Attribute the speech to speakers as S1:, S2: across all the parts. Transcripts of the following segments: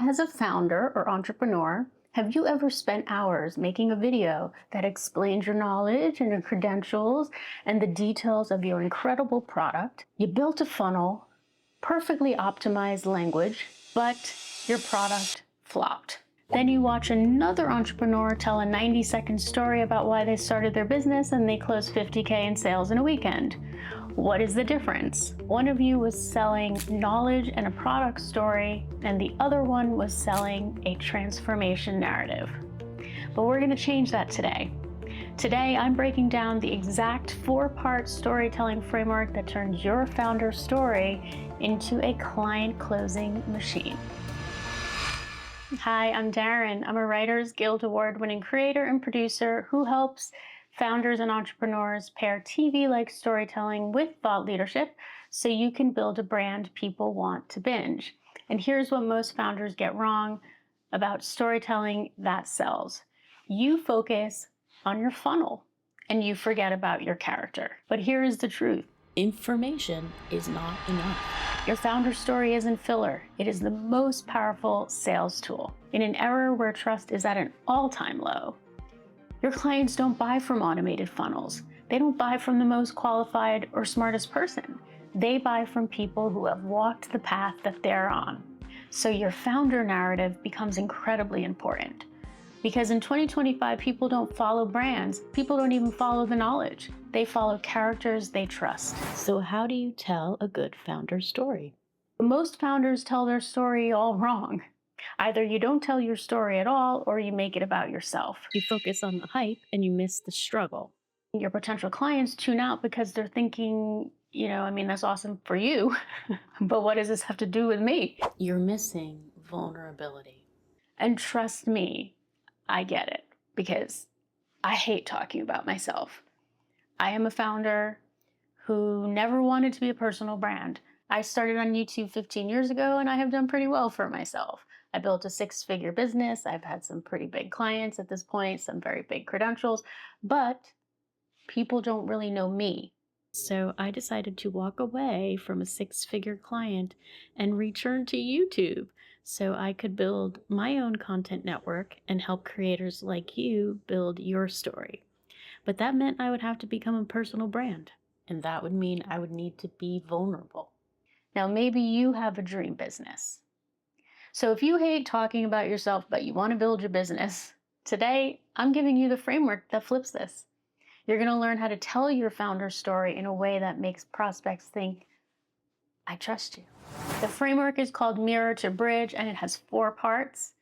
S1: As a founder or entrepreneur, have you ever spent hours making a video that explains your knowledge and your credentials and the details of your incredible product? You built a funnel, perfectly optimized language, but your product flopped. Then you watch another entrepreneur tell a 90-second story about why they started their business and they closed 50K in sales in a weekend. What is the difference? One of you was selling knowledge and a product story, and the other one was selling a transformation narrative. But we're going to change that today. Today, I'm breaking down the exact 4-part storytelling framework that turns your founder story into a client closing machine. Hi, I'm Daryn. I'm a Writers Guild Award-winning creator and producer who helps founders and entrepreneurs pair TV-like storytelling with thought leadership so you can build a brand people want to binge. And here's what most founders get wrong about storytelling that sells. You focus on your funnel and you forget about your character. But here is the truth. Information is not enough. Your founder story isn't filler. It is the most powerful sales tool. In an era where trust is at an all-time low, your clients don't buy from automated funnels. They don't buy from the most qualified or smartest person. They buy from people who have walked the path that they're on. So your founder narrative becomes incredibly important. Because in 2025, people don't follow brands. People don't even follow the knowledge. They follow characters they trust. So how do you tell a good founder story? Most founders tell their story all wrong. Either you don't tell your story at all, or you make it about yourself. You focus on the hype and you miss the struggle. Your potential clients tune out because they're thinking, that's awesome for you, but what does this have to do with me? You're missing vulnerability. And trust me, I get it, because I hate talking about myself. I am a founder who never wanted to be a personal brand. I started on YouTube 15 years ago and I have done pretty well for myself. I built a 6-figure business. I've had some pretty big clients at this point, some very big credentials, but people don't really know me. So I decided to walk away from a 6-figure client and return to YouTube so I could build my own content network and help creators like you build your story. But that meant I would have to become a personal brand, and that would mean I would need to be vulnerable. Now, maybe you have a dream business. So if you hate talking about yourself, but you want to build your business, today I'm giving you the framework that flips this. You're going to learn how to tell your founder story in a way that makes prospects think, I trust you. The framework is called Mirror to Bridge, and it has 4 parts.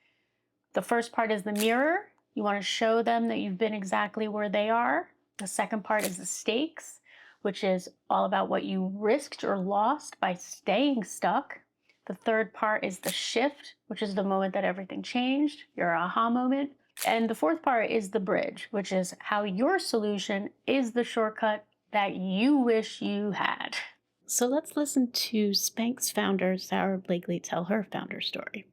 S1: The first part is the mirror. You want to show them that you've been exactly where they are. The second part is the stakes, which is all about what you risked or lost by staying stuck. The third part is the shift, which is the moment that everything changed, your aha moment. And the fourth part is the bridge, which is how your solution is the shortcut that you wish you had. So let's listen to Spanx founder Sarah Blakely tell her founder story.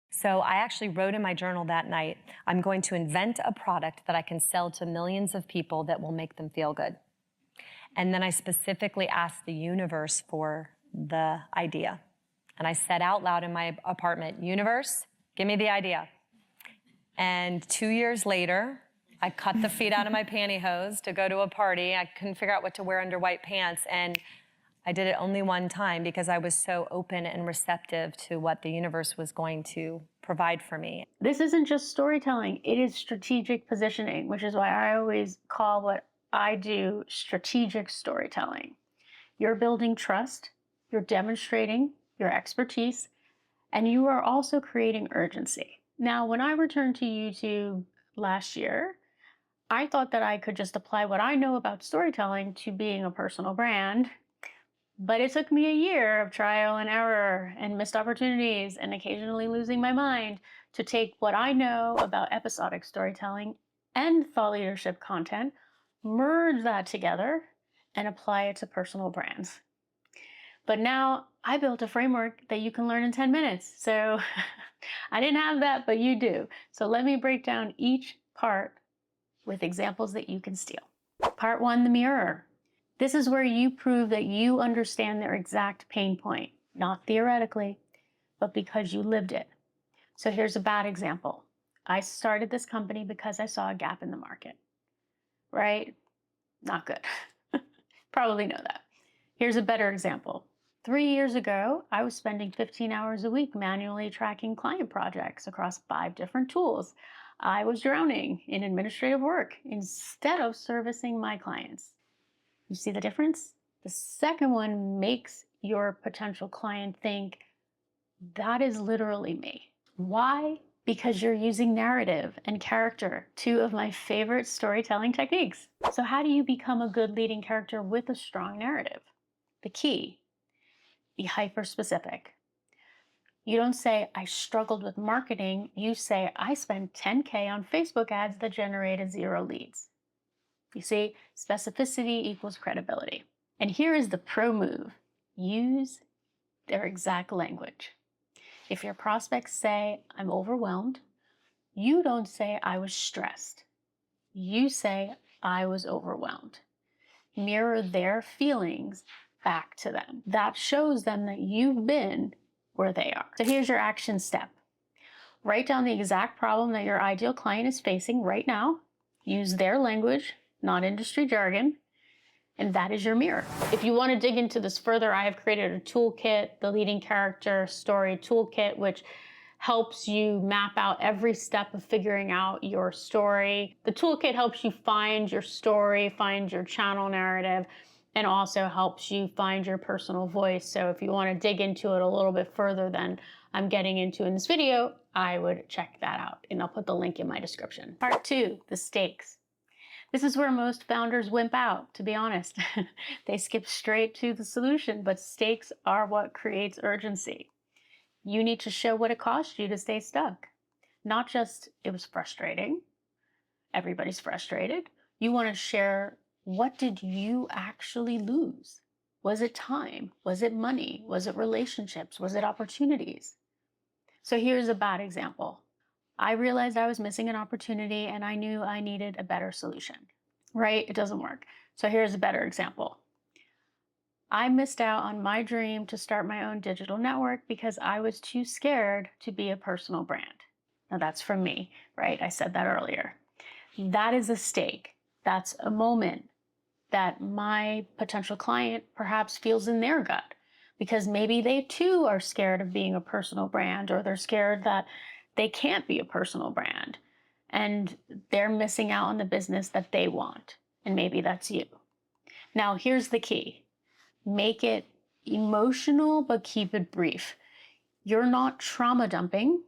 S2: So I actually wrote in my journal that night, I'm going to invent a product that I can sell to millions of people that will make them feel good. And then I specifically asked the universe for the idea. And I said out loud in my apartment, universe, give me the idea. And 2 years later, I cut the feet out of my pantyhose to go to a party. I couldn't figure out what to wear under white pants. And I did it only one time because I was so open and receptive to what the universe was going to provide for me.
S1: This isn't just storytelling, it is strategic positioning, which is why I always call what I do strategic storytelling. You're building trust, you're demonstrating your expertise, and you are also creating urgency. Now, when I returned to YouTube last year, I thought that I could just apply what I know about storytelling to being a personal brand. But it took me a year of trial and error and missed opportunities and occasionally losing my mind to take what I know about episodic storytelling and thought leadership content, merge that together, and apply it to personal brands. But now I built a framework that you can learn in 10 minutes. So I didn't have that, but you do. So let me break down each part with examples that you can steal. Part 1, the mirror. This is where you prove that you understand their exact pain point, not theoretically, but because you lived it. So here's a bad example. I started this company because I saw a gap in the market, right? Not good. Probably know that. Here's a better example. 3 years ago, I was spending 15 hours a week manually tracking client projects across 5 different tools. I was drowning in administrative work instead of servicing my clients. You see the difference? The second one makes your potential client think, that is literally me. Why? Because you're using narrative and character, two of my favorite storytelling techniques. So, how do you become a good leading character with a strong narrative? The key: be hyper specific. You don't say, I struggled with marketing. You say, I spent 10K on Facebook ads that generated 0 leads. You see, specificity equals credibility. And here is the pro move: use their exact language. If your prospects say, I'm overwhelmed, you don't say, I was stressed. You say, I was overwhelmed. Mirror their feelings back to them. That shows them that you've been where they are. So here's your action step. Write down the exact problem that your ideal client is facing right now. Use their language, not industry jargon. And that is your mirror. If you want to dig into this further, I have created a toolkit, the Leading Character Story Toolkit, which helps you map out every step of figuring out your story. The toolkit helps you find your story, find your channel narrative, and also helps you find your personal voice. So if you want to dig into it a little bit further than I'm getting into in this video, I would check that out, and I'll put the link in my description. Part 2, the stakes. This is where most founders wimp out, to be honest. They skip straight to the solution, but stakes are what creates urgency. You need to show what it cost you to stay stuck. Not just, it was frustrating. Everybody's frustrated. You want to share, what did you actually lose? Was it time? Was it money? Was it relationships? Was it opportunities? So here's a bad example. I realized I was missing an opportunity and I knew I needed a better solution, right? It doesn't work. So here's a better example. I missed out on my dream to start my own digital network because I was too scared to be a personal brand. Now that's from me, right? I said that earlier. That is a stake. That's a moment that my potential client perhaps feels in their gut, because maybe they too are scared of being a personal brand, or they're scared that they can't be a personal brand and they're missing out on the business that they want. And maybe that's you. Now, here's the key. Make it emotional, but keep it brief. You're not trauma dumping.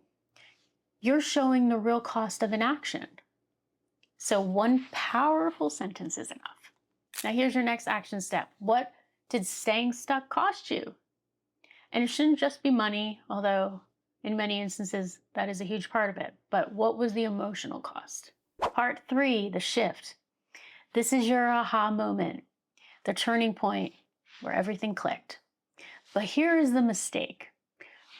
S1: You're showing the real cost of inaction. So one powerful sentence is enough. Now, here's your next action step. What did staying stuck cost you? And it shouldn't just be money, although in many instances, that is a huge part of it. But what was the emotional cost? Part 3, the shift. This is your aha moment, the turning point where everything clicked. But here is the mistake.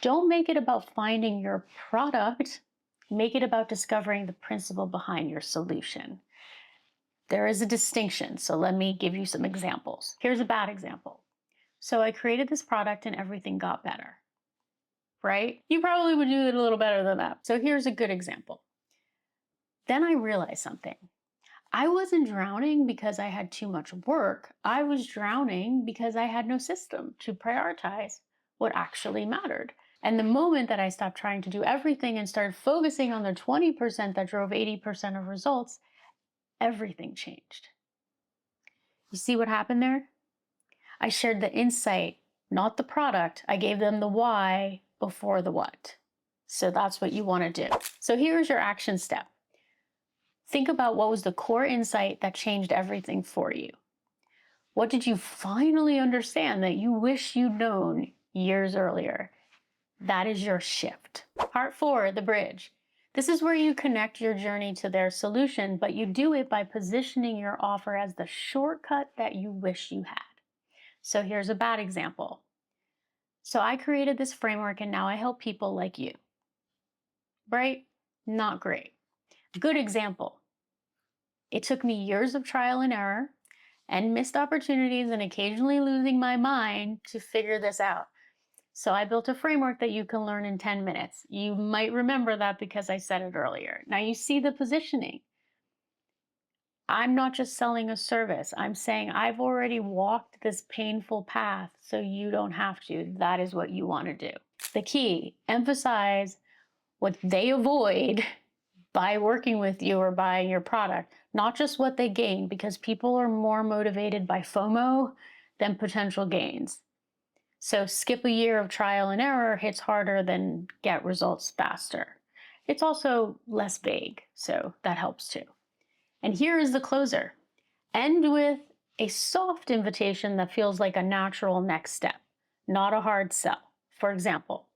S1: Don't make it about finding your product. Make it about discovering the principle behind your solution. There is a distinction, so let me give you some examples. Here's a bad example. So I created this product and everything got better. Right? You probably would do it a little better than that. So here's a good example. Then I realized something. I wasn't drowning because I had too much work. I was drowning because I had no system to prioritize what actually mattered. And the moment that I stopped trying to do everything and started focusing on the 20% that drove 80% of results, everything changed. You see what happened there? I shared the insight, not the product. I gave them the why before the what. So that's what you want to do. So here's your action step. Think about what was the core insight that changed everything for you. What did you finally understand that you wish you'd known years earlier? That is your shift. Part 4, the bridge. This is where you connect your journey to their solution, but you do it by positioning your offer as the shortcut that you wish you had. So here's a bad example. So I created this framework and now I help people like you. Right? Not great. Good example. It took me years of trial and error and missed opportunities and occasionally losing my mind to figure this out. So I built a framework that you can learn in 10 minutes. You might remember that because I said it earlier. Now you see the positioning. I'm not just selling a service. I'm saying I've already walked this painful path so you don't have to. That is what you want to do. The key, emphasize what they avoid by working with you or buying your product, not just what they gain, because people are more motivated by FOMO than potential gains. So skip a year of trial and error hits harder than get results faster. It's also less vague, so that helps too. And here is the closer. End with a soft invitation that feels like a natural next step, not a hard sell. For example,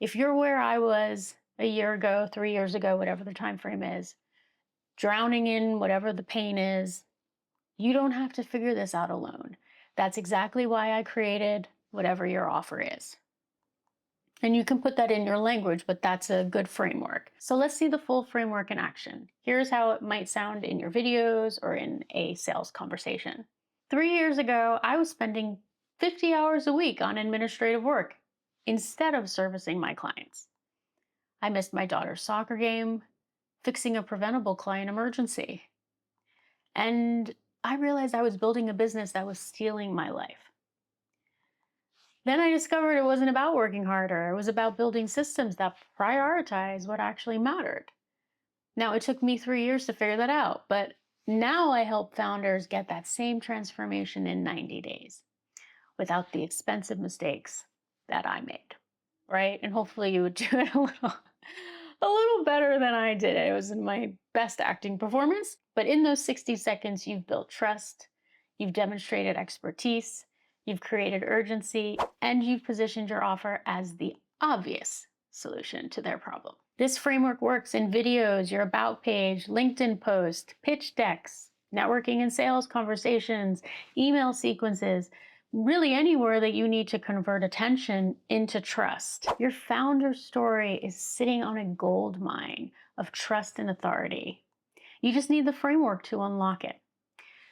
S1: if you're where I was a year ago, 3 years ago, whatever the time frame is, drowning in whatever the pain is, you don't have to figure this out alone. That's exactly why I created whatever your offer is. And you can put that in your language, but that's a good framework. So let's see the full framework in action. Here's how it might sound in your videos or in a sales conversation. 3 years ago, I was spending 50 hours a week on administrative work instead of servicing my clients. I missed my daughter's soccer game, fixing a preventable client emergency. And I realized I was building a business that was stealing my life. Then I discovered it wasn't about working harder. It was about building systems that prioritize what actually mattered. Now, it took me 3 years to figure that out, but now I help founders get that same transformation in 90 days without the expensive mistakes that I made, right? And hopefully you would do it a little better than I did. It was my best acting performance, but in those 60 seconds, you've built trust, you've demonstrated expertise, you've created urgency, and you've positioned your offer as the obvious solution to their problem. This framework works in videos, your about page, LinkedIn post, pitch decks, networking and sales conversations, email sequences, really anywhere that you need to convert attention into trust. Your founder story is sitting on a gold mine of trust and authority. You just need the framework to unlock it.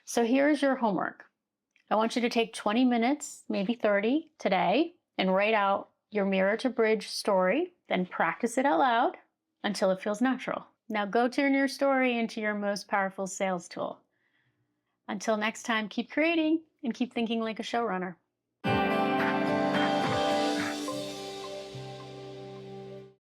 S1: So here's your homework. I want you to take 20 minutes, maybe 30 today, and write out your mirror to bridge story, then practice it out loud until it feels natural. Now go turn your story into your most powerful sales tool. Until next time, keep creating and keep thinking like a showrunner.